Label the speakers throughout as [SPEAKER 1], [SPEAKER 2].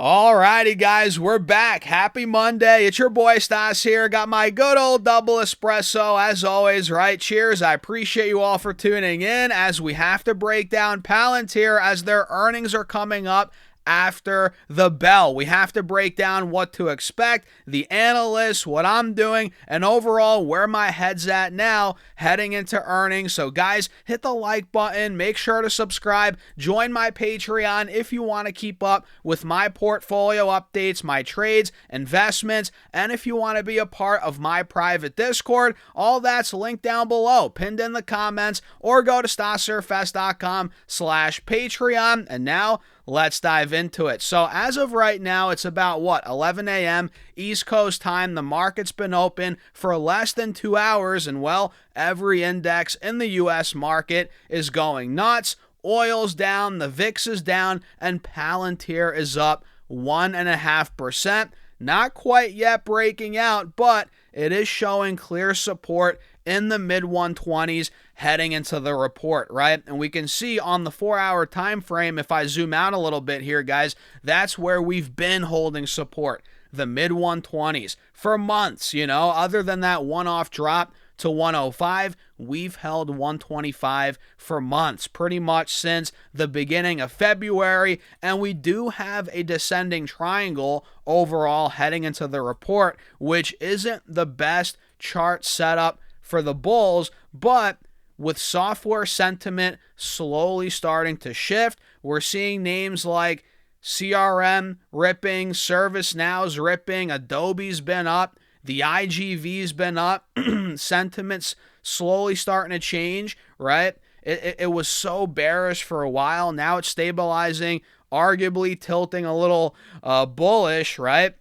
[SPEAKER 1] Alrighty, guys, we're back. Happy Monday. It's your boy Stas here. Got my good old double espresso as always, right? Cheers. I appreciate you all for tuning in as we have to break down Palantir as their earnings are coming up after the bell. We have to break down what to expect, the analysts, what I'm doing, and overall where my head's at now heading into earnings. So guys, hit the like button, make sure to subscribe, join my Patreon if you want to keep up with my portfolio updates, my trades, investments, and if you want to be a part of my private Discord, all that's linked down below, pinned in the comments, or go to stassurfest.com/Patreon. And now let's dive into it. So as of right now, it's about 11 a.m. East Coast time. The market's been open for less than 2 hours, and well, every index in the U.S. market is going nuts. Oil's down, the VIX is down, and Palantir is up 1.5%. Not quite yet breaking out, but it is showing clear support in the mid-120s heading into the report, right? And we can see on the 4-hour time frame, if I zoom out a little bit here, guys, that's where we've been holding support, the mid-120s for months, other than that one-off drop to 105, we've held 125 for months, pretty much since the beginning of February, and we do have a descending triangle overall heading into the report, which isn't the best chart setup for the bulls, but with software sentiment slowly starting to shift, we're seeing names like CRM ripping, ServiceNow's ripping, Adobe's been up, the IGV's been up, sentiment's slowly starting to change, right? It was so bearish for a while. Now it's stabilizing, arguably tilting a little bullish, right?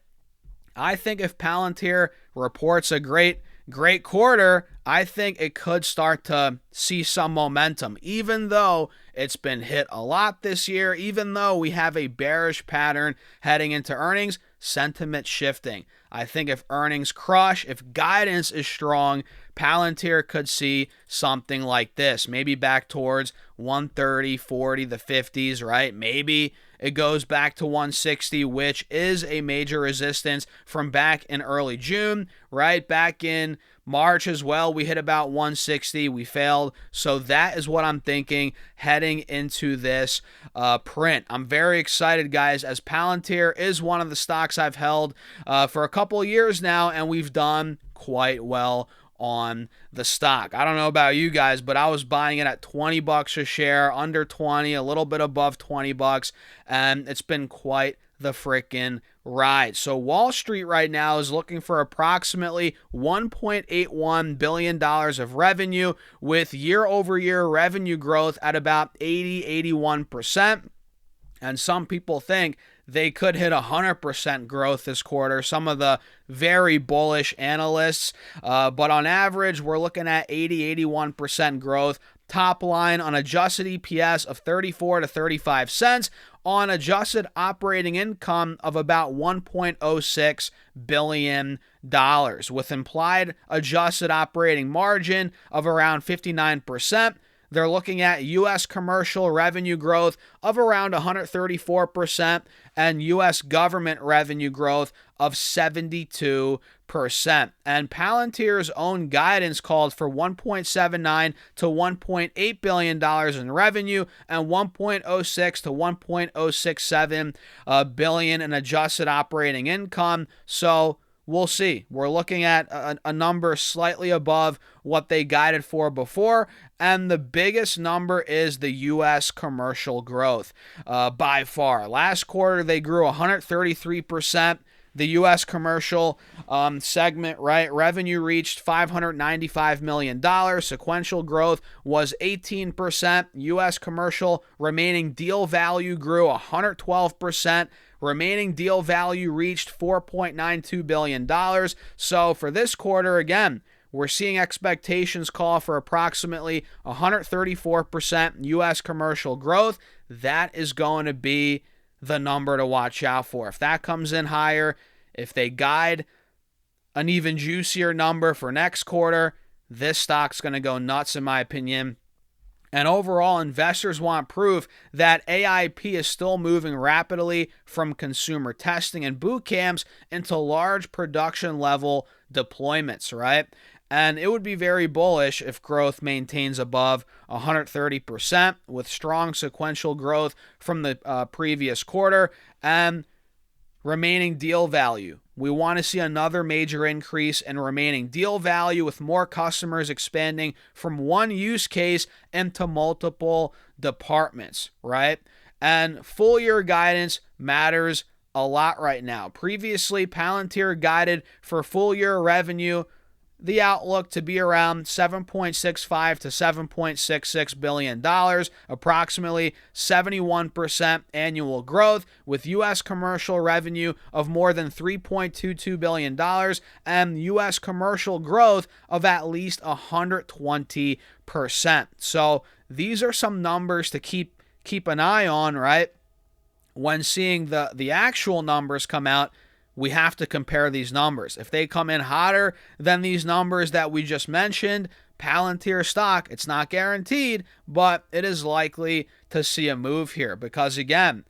[SPEAKER 1] I think if Palantir reports a great quarter, I think it could start to see some momentum, even though it's been hit a lot this year, even though we have a bearish pattern heading into earnings, sentiment shifting. I think if earnings crush, if guidance is strong, Palantir could see something like this, maybe back towards 130, 40, the 50s, right? Maybe it goes back to 160, which is a major resistance from back in early June, right? Back in March as well, we hit about 160. We failed. So that is what I'm thinking heading into this print. I'm very excited, guys, as Palantir is one of the stocks I've held for a couple of years now, and we've done quite well on the stock. I don't know about you guys, but I was buying it at $20 a share, under 20, a little bit above $20, and it's been quite the freaking ride. So Wall Street right now is looking for approximately $1.81 billion of revenue, with year-over-year revenue growth at about 81%. And some people think they could hit 100% growth this quarter, some of the very bullish analysts. But on average, we're looking at 81% growth. Top line on adjusted EPS of 34 to 35 cents, on adjusted operating income of about $1.06 billion, with implied adjusted operating margin of around 59%. They're looking at U.S. commercial revenue growth of around 134% and U.S. government revenue growth of 72%. And Palantir's own guidance called for $1.79 to $1.8 billion in revenue and $1.06 to $1.067 billion in adjusted operating income. So we'll see. We're looking at a number slightly above what they guided for before, and the biggest number is the U.S. commercial growth by far. Last quarter, they grew 133%. The U.S. commercial segment, right? Revenue reached $595 million. Sequential growth was 18%. U.S. commercial remaining deal value grew 112%. Remaining deal value reached $4.92 billion. So for this quarter, again, we're seeing expectations call for approximately 134% U.S. commercial growth. That is going to be the number to watch out for. If that comes in higher, if they guide an even juicier number for next quarter, this stock's going to go nuts, in my opinion. And overall, investors want proof that AIP is still moving rapidly from consumer testing and boot camps into large production level deployments, right? And it would be very bullish if growth maintains above 130% with strong sequential growth from the previous quarter and remaining deal value. We want to see another major increase in remaining deal value with more customers expanding from one use case into multiple departments, right? And full year guidance matters a lot right now. Previously, Palantir guided for full year revenue the outlook to be around $7.65 to $7.66 billion, approximately 71% annual growth, with U.S. commercial revenue of more than $3.22 billion and U.S. commercial growth of at least 120%. So these are some numbers to keep an eye on, right? When seeing the actual numbers come out, we have to compare these numbers. If they come in hotter than these numbers that we just mentioned, Palantir stock, it's not guaranteed, but it is likely to see a move here because, again,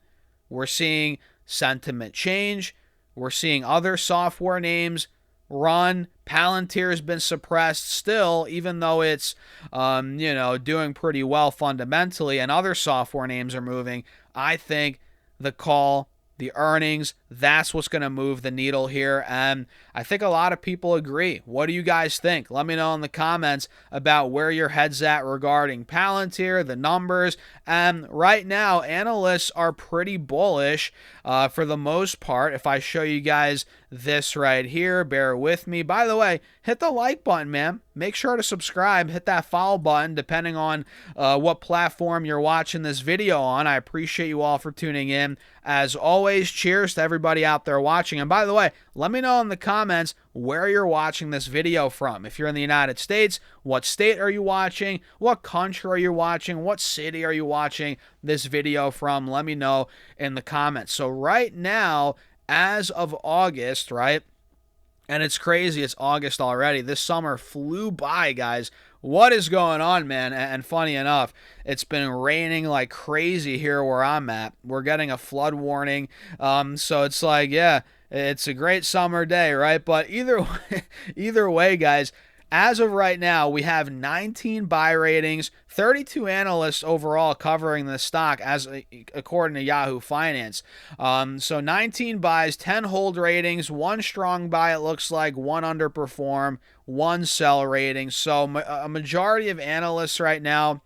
[SPEAKER 1] we're seeing sentiment change. We're seeing other software names run. Palantir has been suppressed still, even though it's, doing pretty well fundamentally, and other software names are moving. I think the call, the earnings, that's what's going to move the needle here. And I think a lot of people agree. What do you guys think? Let me know in the comments about where your head's at regarding Palantir, the numbers. And right now, analysts are pretty bullish for the most part. If I show you guys this right here, bear with me. By the way, hit the like button, man. Make sure to subscribe. Hit that follow button depending on what platform you're watching this video on. I appreciate you all for tuning in. As always, cheers to everybody out there watching. And by the way, let me know in the comments where you're watching this video from. If you're in the United States, what state are you watching? What country are you watching? What city are you watching this video from? Let me know in the comments. So right now, as of August, right? And it's crazy, it's August already. This summer flew by, guys. What is going on, man? And funny enough, it's been raining like crazy here where I'm at. We're getting a flood warning. So it's like, yeah, it's a great summer day, right? But either way, guys, as of right now, we have 19 buy ratings, 32 analysts overall covering the stock, according to Yahoo Finance. So 19 buys, 10 hold ratings, 1 strong buy, it looks like, 1 underperform, 1 sell rating. So a majority of analysts right now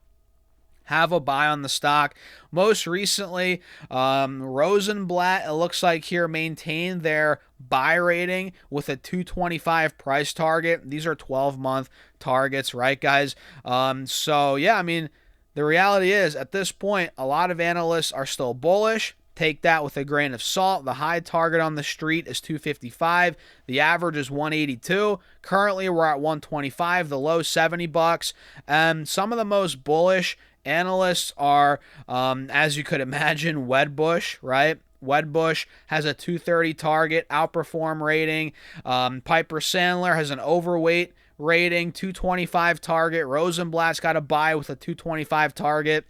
[SPEAKER 1] have a buy on the stock. Most recently, Rosenblatt, it looks like here, maintained their buy rating with a 225 price target. These are 12-month targets, right, guys? So, yeah, I mean, the reality is, at this point, a lot of analysts are still bullish. Take that with a grain of salt. The high target on the street is 255. The average is 182. Currently, we're at 125. The low $70. And some of the most bullish analysts are, as you could imagine, Wedbush, right? Wedbush has a 230 target, outperform rating. Piper Sandler has an overweight rating, 225 target. Rosenblatt's got a buy with a 225 target.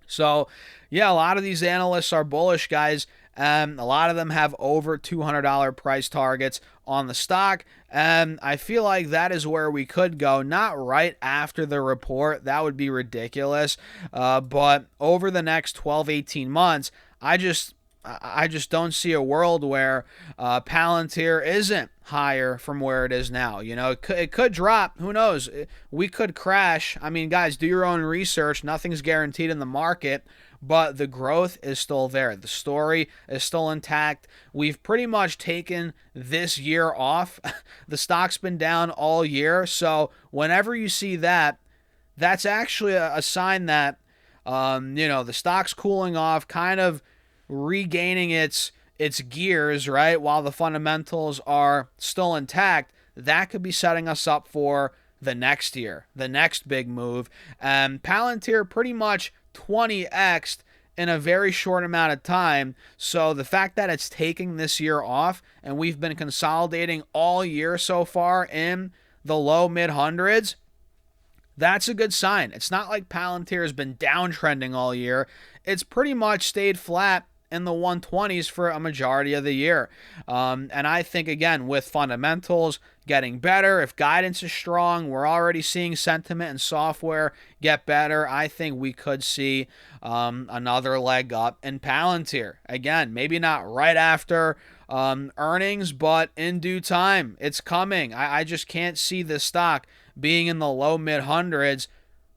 [SPEAKER 1] So, yeah, a lot of these analysts are bullish, guys. A lot of them have over $200 price targets on the stock. And I feel like that is where we could go. Not right after the report. That would be ridiculous. But over the next 12, 18 months, I just don't see a world where Palantir isn't higher from where it is now. You know, it could drop. Who knows? We could crash. I mean, guys, do your own research. Nothing's guaranteed in the market, but the growth is still there. The story is still intact. We've pretty much taken this year off. The stock's been down all year. So whenever you see that, that's actually a sign that, the stock's cooling off, kind of regaining its gears, right, while the fundamentals are still intact. That could be setting us up for the next year, the next big move. And Palantir pretty much 20x'd in a very short amount of time. So the fact that it's taking this year off and we've been consolidating all year so far in the low mid hundreds, that's a good sign. It's not like Palantir has been downtrending all year. It's pretty much stayed flat in the 120s for a majority of the year. And I think, again, with fundamentals getting better, if guidance is strong, we're already seeing sentiment and software get better. I think we could see another leg up in Palantir. Again, maybe not right after earnings, but in due time. It's coming. I just can't see this stock being in the low mid hundreds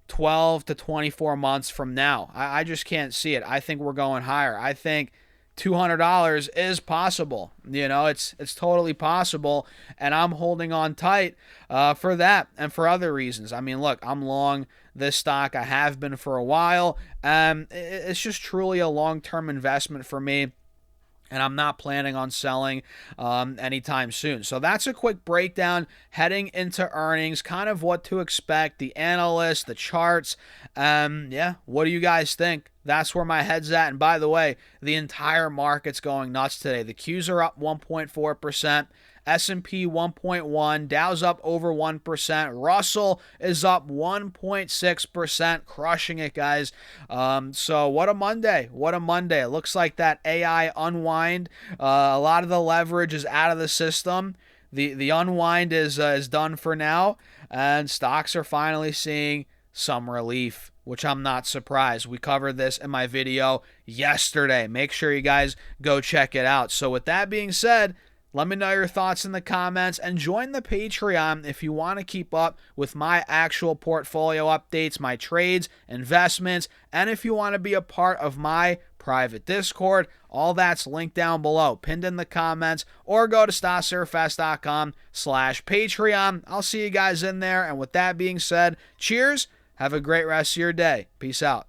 [SPEAKER 1] 12 to 24 months from now. I just can't see it. I think we're going higher. I think $200 is possible. It's totally possible, and I'm holding on tight for that and for other reasons. I mean, look, I'm long this stock. I have been for a while. It's just truly a long-term investment for me, and I'm not planning on selling anytime soon. So that's a quick breakdown heading into earnings, kind of what to expect, the analyst, the charts. What do you guys think? That's where my head's at. And by the way, the entire market's going nuts today. The Qs are up 1.4%. S&P 1.1, Dow's up over 1%, Russell is up 1.6%, crushing it, guys. So what a Monday. It looks like that AI unwind, a lot of the leverage is out of the system. The unwind is done for now, and stocks are finally seeing some relief, which I'm not surprised. We covered this in my video yesterday. Make sure you guys go check it out. So with that being said, let me know your thoughts in the comments, and join the Patreon if you want to keep up with my actual portfolio updates, my trades, investments, and if you want to be a part of my private Discord. All that's linked down below, pinned in the comments, or go to stocks-surfast.com/Patreon. I'll see you guys in there, and with that being said, cheers. Have a great rest of your day. Peace out.